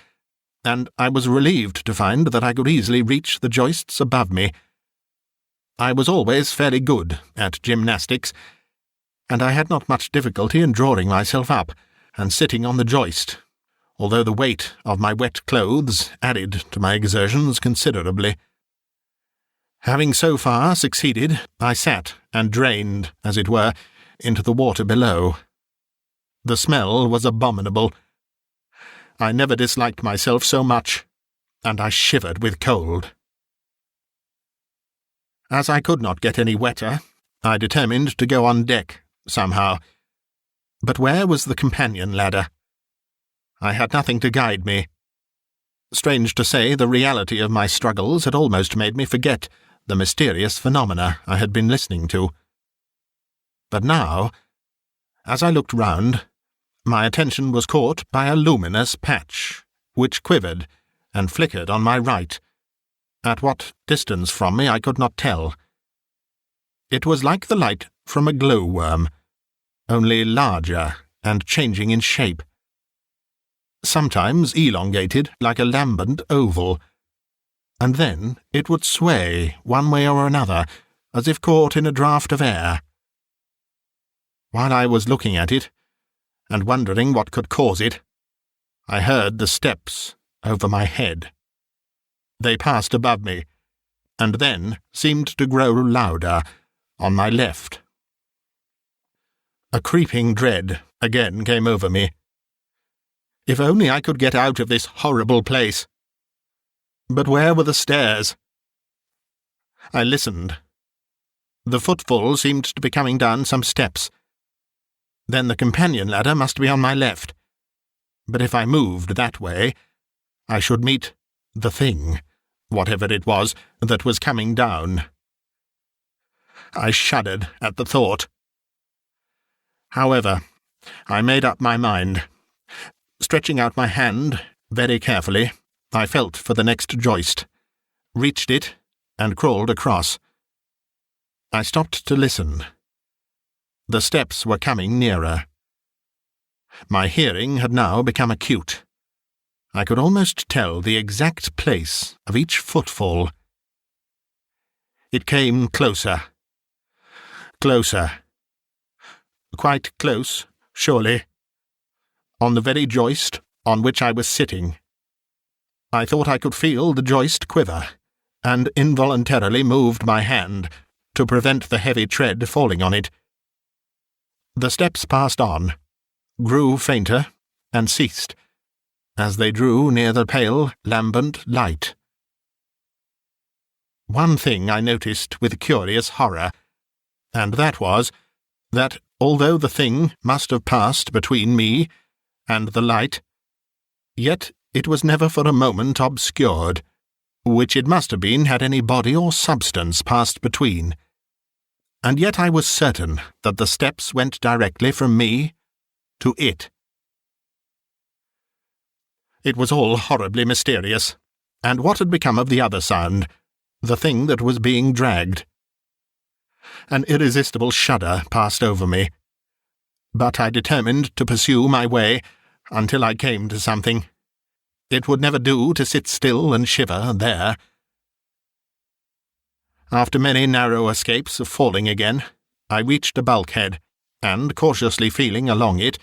and I was relieved to find that I could easily reach the joists above me. I was always fairly good at gymnastics, and I had not much difficulty in drawing myself up and sitting on the joist, although the weight of my wet clothes added to my exertions considerably. Having so far succeeded, I sat and drained, as it were, into the water below. The smell was abominable. I never disliked myself so much, and I shivered with cold. As I could not get any wetter, I determined to go on deck, somehow. But where was the companion ladder? I had nothing to guide me. Strange to say, the reality of my struggles had almost made me forget the mysterious phenomena I had been listening to. But now, as I looked round, my attention was caught by a luminous patch, which quivered and flickered on my right. At what distance from me I could not tell. It was like the light from a glowworm, only larger and changing in shape. Sometimes elongated like a lambent oval, and then it would sway one way or another, as if caught in a draught of air. While I was looking at it, and wondering what could cause it, I heard the steps over my head. They passed above me, and then seemed to grow louder on my left. A creeping dread again came over me. If only I could get out of this horrible place! But where were the stairs? I listened. The footfall seemed to be coming down some steps. Then the companion ladder must be on my left. But if I moved that way, I should meet the thing, whatever it was, that was coming down. I shuddered at the thought. However, I made up my mind. Stretching out my hand very carefully, I felt for the next joist, reached it, and crawled across. I stopped to listen. The steps were coming nearer. My hearing had now become acute. I could almost tell the exact place of each footfall. It came closer. Closer. Quite close, surely. On the very joist on which I was sitting. I thought I could feel the joist quiver, and involuntarily moved my hand to prevent the heavy tread falling on it. The steps passed on, grew fainter, and ceased, as they drew near the pale, lambent light. One thing I noticed with curious horror, and that was that although the thing must have passed between me and the light, yet it was never for a moment obscured, which it must have been had any body or substance passed between. And yet I was certain that the steps went directly from me to it. It was all horribly mysterious, and what had become of the other sound, the thing that was being dragged? An irresistible shudder passed over me, but I determined to pursue my way until I came to something. It would never do to sit still and shiver there. After many narrow escapes of falling again, I reached a bulkhead, and, cautiously feeling along it,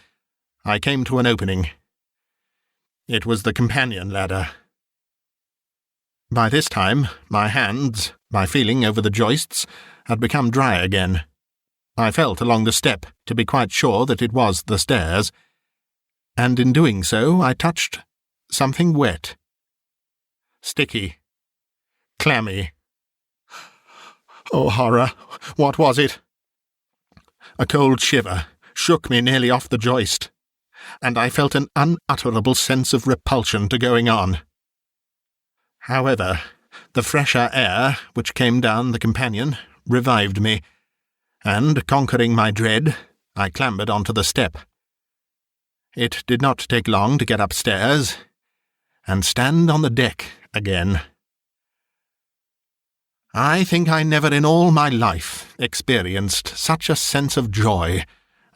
I came to an opening. It was the companion ladder. By this time, my hands, by feeling over the joists, had become dry again. I felt along the step to be quite sure that it was the stairs, and in doing so I touched something wet, sticky, clammy. Oh, horror! What was it? A cold shiver shook me nearly off the joist, and I felt an unutterable sense of repulsion to going on. However, the fresher air which came down the companion revived me, and, conquering my dread, I clambered onto the step. It did not take long to get upstairs and stand on the deck again. I think I never in all my life experienced such a sense of joy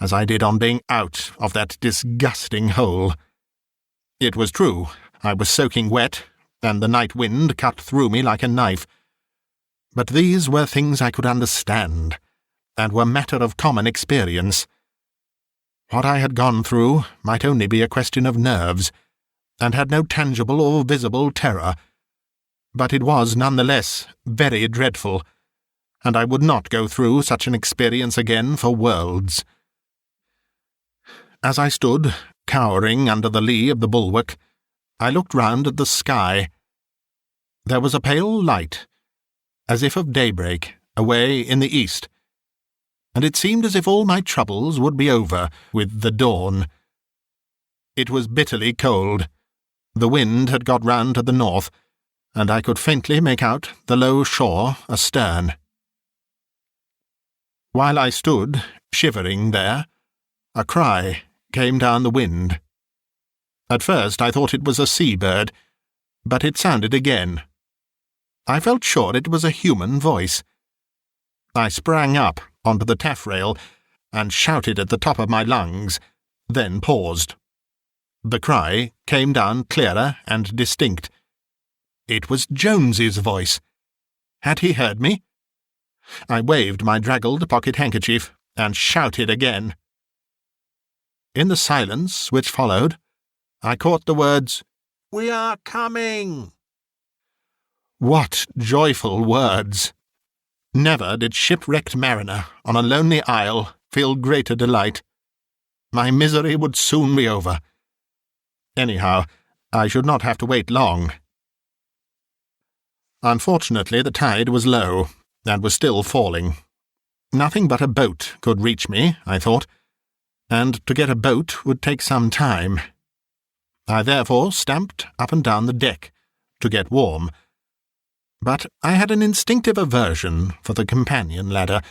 as I did on being out of that disgusting hole. It was true, I was soaking wet, and the night wind cut through me like a knife. But these were things I could understand, and were matter of common experience. What I had gone through might only be a question of nerves, and had no tangible or visible terror, but it was none the less very dreadful, and I would not go through such an experience again for worlds. As I stood, cowering under the lee of the bulwark, I looked round at the sky. There was a pale light, as if of daybreak, away in the east, and it seemed as if all my troubles would be over with the dawn. It was bitterly cold. The wind had got round to the north, and I could faintly make out the low shore astern. While I stood, shivering there, a cry came down the wind. At first I thought it was a sea-bird, but it sounded again. I felt sure it was a human voice. I sprang up onto the taffrail and shouted at the top of my lungs, then paused. The cry came down clearer and distinct. It was Jones's voice. Had he heard me? I waved my draggled pocket-handkerchief and shouted again. In the silence which followed, I caught the words, "We are coming!" What joyful words! Never did shipwrecked mariner on a lonely isle feel greater delight. My misery would soon be over. Anyhow, I should not have to wait long. Unfortunately, the tide was low, and was still falling. Nothing but a boat could reach me, I thought, and to get a boat would take some time. I therefore stamped up and down the deck to get warm. But I had an instinctive aversion for the companion ladder,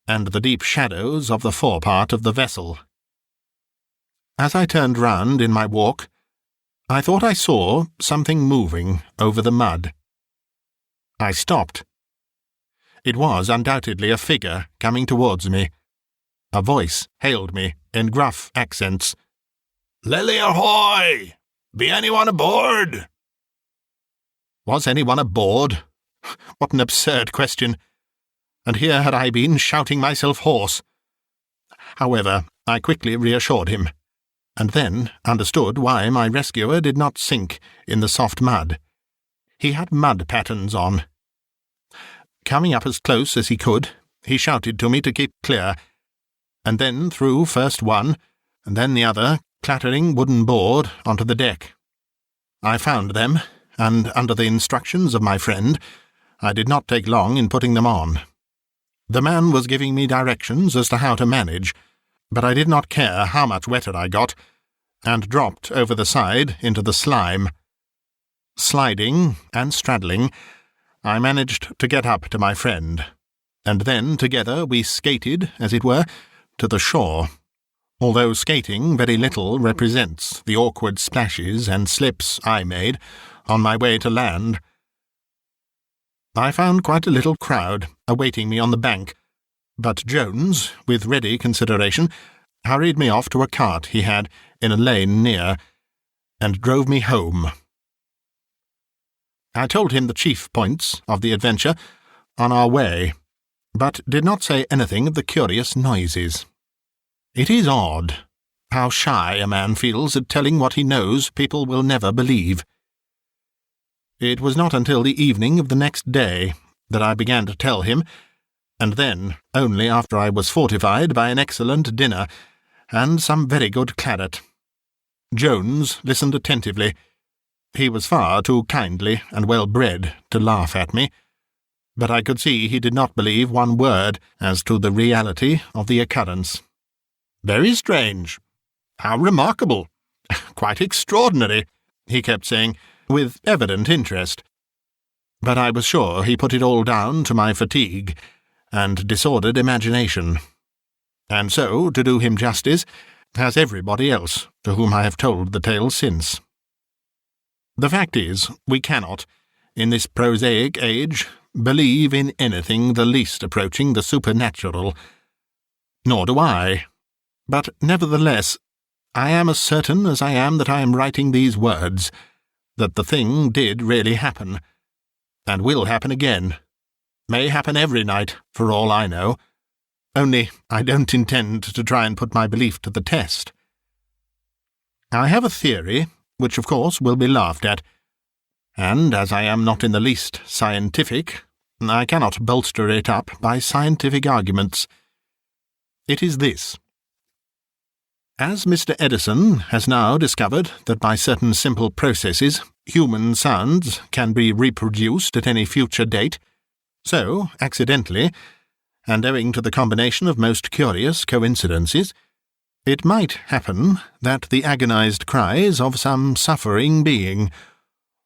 and the deep shadows of the forepart of the vessel. As I turned round in my walk, I thought I saw something moving over the mud. I stopped. It was undoubtedly a figure coming towards me. A voice hailed me in gruff accents. "Lily ahoy! Be anyone aboard?" Was anyone aboard? What an absurd question! And here had I been shouting myself hoarse. However, I quickly reassured him, and then understood why my rescuer did not sink in the soft mud. He had mud pattens on. Coming up as close as he could, he shouted to me to keep clear, and then threw first one, and then the other, clattering wooden board onto the deck. I found them, and under the instructions of my friend, I did not take long in putting them on. The man was giving me directions as to how to manage, but I did not care how much wetter I got, and dropped over the side into the slime. Sliding and straddling, I managed to get up to my friend, and then together we skated, as it were, to the shore, although skating very little represents the awkward splashes and slips I made on my way to land. I found quite a little crowd awaiting me on the bank, but Jones, with ready consideration, hurried me off to a cart he had in a lane near, and drove me home. I told him the chief points of the adventure on our way, but did not say anything of the curious noises. It is odd how shy a man feels at telling what he knows people will never believe. It was not until the evening of the next day that I began to tell him, and then only after I was fortified by an excellent dinner and some very good claret. Jones listened attentively. He was far too kindly and well-bred to laugh at me, but I could see he did not believe one word as to the reality of the occurrence. "Very strange. How remarkable. Quite extraordinary," he kept saying, with evident interest. But I was sure he put it all down to my fatigue and disordered imagination. And so, to do him justice, has everybody else to whom I have told the tale since. The fact is, we cannot, in this prosaic age, believe in anything the least approaching the supernatural. Nor do I. But nevertheless, I am as certain as I am that I am writing these words, that the thing did really happen, and will happen again. May happen every night, for all I know. Only I don't intend to try and put my belief to the test. I have a theory, which of course will be laughed at, and as I am not in the least scientific, I cannot bolster it up by scientific arguments. It is this. As Mr. Edison has now discovered that by certain simple processes human sounds can be reproduced at any future date, so, accidentally, and owing to the combination of most curious coincidences, it might happen that the agonized cries of some suffering being,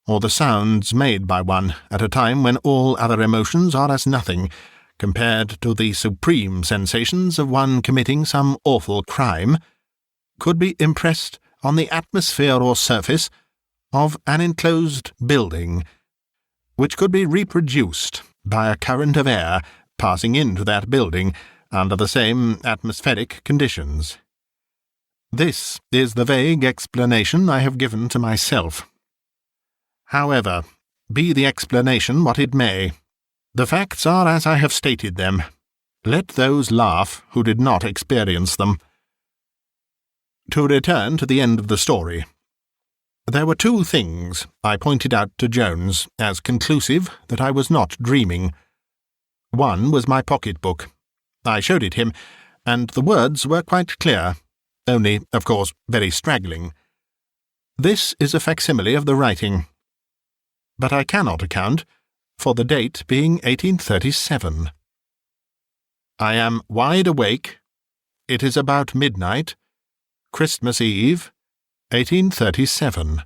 or the sounds made by one at a time when all other emotions are as nothing, compared to the supreme sensations of one committing some awful crime, could be impressed on the atmosphere or surface of an enclosed building, which could be reproduced by a current of air passing into that building under the same atmospheric conditions. This is the vague explanation I have given to myself. However, be the explanation what it may, the facts are as I have stated them. Let those laugh who did not experience them. To return to the end of the story. There were two things I pointed out to Jones as conclusive that I was not dreaming. One was my pocket-book. I showed it him, and the words were quite clear, only, of course, very straggling. This is a facsimile of the writing. But I cannot account for the date being 1837. I am wide awake. It is about midnight. Christmas Eve, 1837.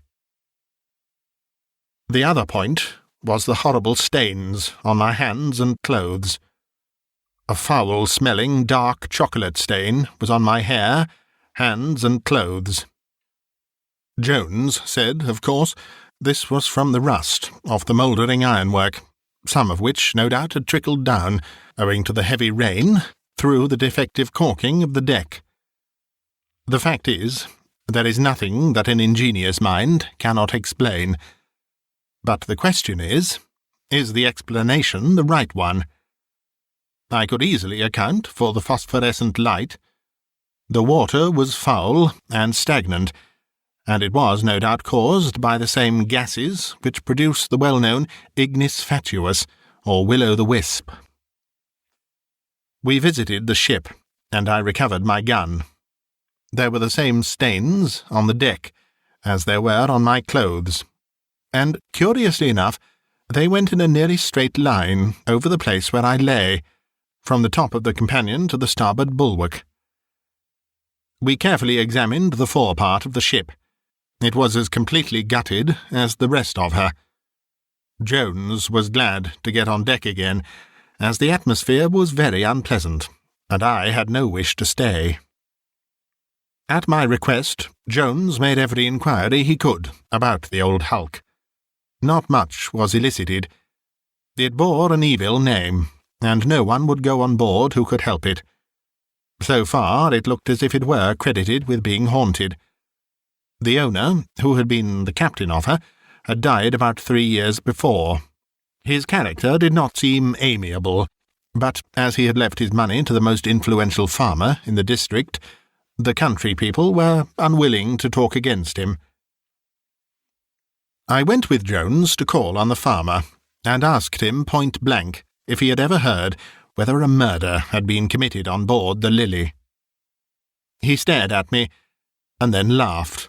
The other point was the horrible stains on my hands and clothes. A foul-smelling dark chocolate stain was on my hair, hands, and clothes. Jones said, of course, this was from the rust of the mouldering ironwork, some of which no doubt had trickled down, owing to the heavy rain, through the defective caulking of the deck. The fact is, there is nothing that an ingenious mind cannot explain. But the question is the explanation the right one? I could easily account for the phosphorescent light. The water was foul and stagnant, and it was no doubt caused by the same gases which produce the well-known ignis fatuus, or will-o'-the-wisp. We visited the ship, and I recovered my gun. There were the same stains on the deck as there were on my clothes, and, curiously enough, they went in a nearly straight line over the place where I lay, from the top of the companion to the starboard bulwark. We carefully examined the forepart of the ship. It was as completely gutted as the rest of her. Jones was glad to get on deck again, as the atmosphere was very unpleasant, and I had no wish to stay. At my request, Jones made every inquiry he could about the old hulk. Not much was elicited. It bore an evil name, and no one would go on board who could help it. So far it looked as if it were credited with being haunted. The owner, who had been the captain of her, had died about 3 years before. His character did not seem amiable, but as he had left his money to the most influential farmer in the district, the country people were unwilling to talk against him. I went with Jones to call on the farmer, and asked him point-blank if he had ever heard whether a murder had been committed on board the Lily. He stared at me, and then laughed.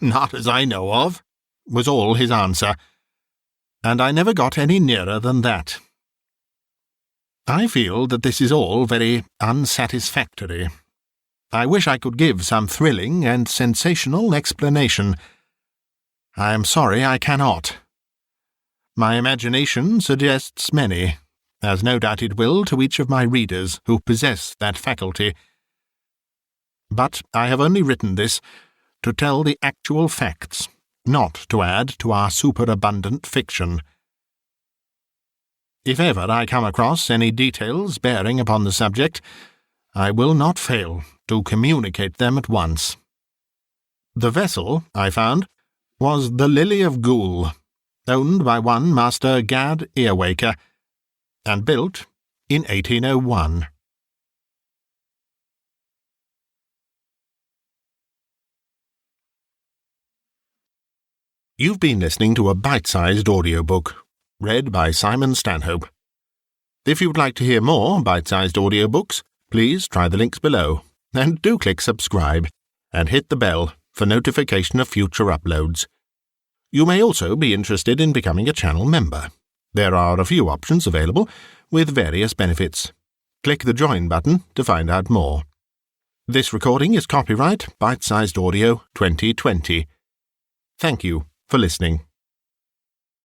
"Not as I know of," was all his answer, and I never got any nearer than that. I feel that this is all very unsatisfactory. I wish I could give some thrilling and sensational explanation. I am sorry I cannot. My imagination suggests many, as no doubt it will to each of my readers who possess that faculty. But I have only written this to tell the actual facts, not to add to our superabundant fiction. If ever I come across any details bearing upon the subject, I will not fail to communicate them at once. The vessel, I found, was the Lily of Goole, owned by one Master Gad Earwaker, and built in 1801. You've been listening to a bite-sized audiobook, read by Simon Stanhope. If you'd like to hear more bite-sized audiobooks, please try the links below, and do click subscribe, and hit the bell for notification of future uploads. You may also be interested in becoming a channel member. There are a few options available, with various benefits. Click the Join button to find out more. This recording is copyright Bitesized Audio 2020. Thank you for listening.